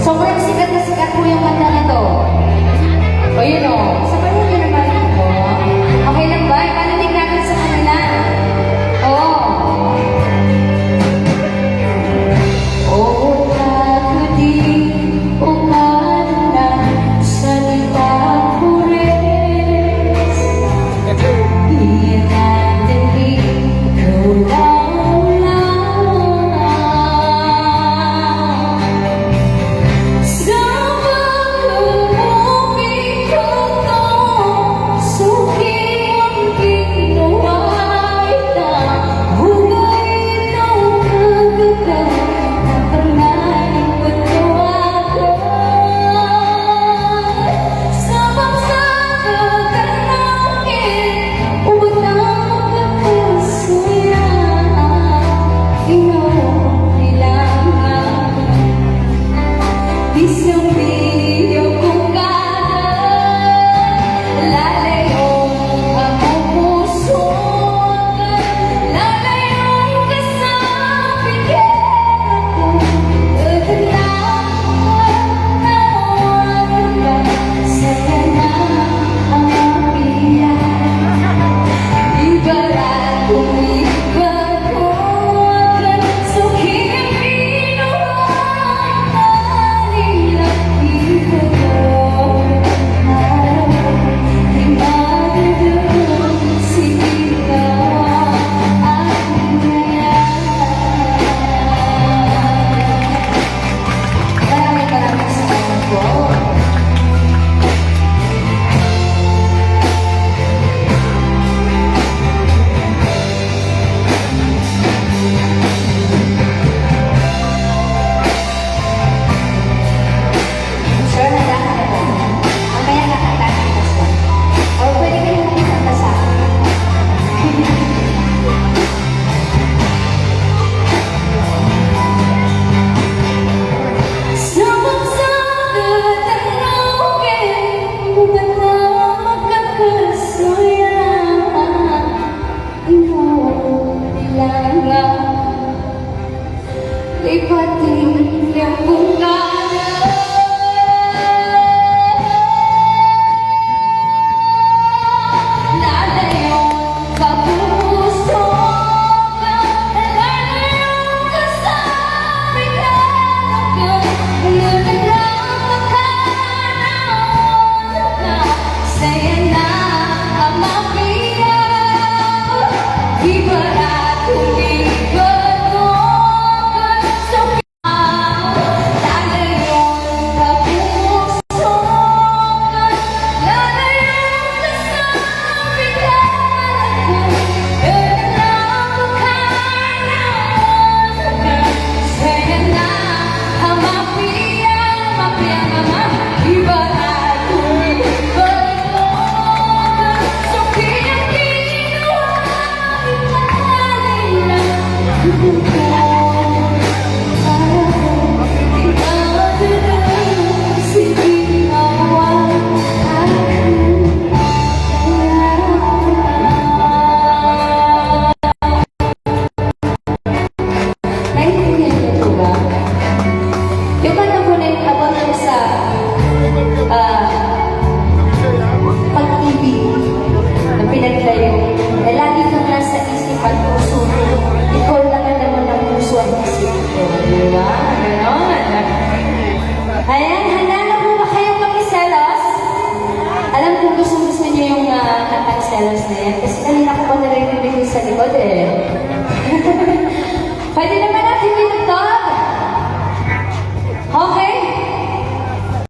Sobrang sikat na sikat po yung kanta na to. O yun o, sabayan nyo naman ako. Okay lang ba? Ipanalig natin sa kanila. Oo. O takdi umana sa Litapures. Inadali ikaw lang. Lipatin yang bunga ayan, handa na po ba kayong makiselos? Alam ko gusto niyo yung kantang selos na yan. Kasi kanina ko pa narinig sa likod eh. Pwede na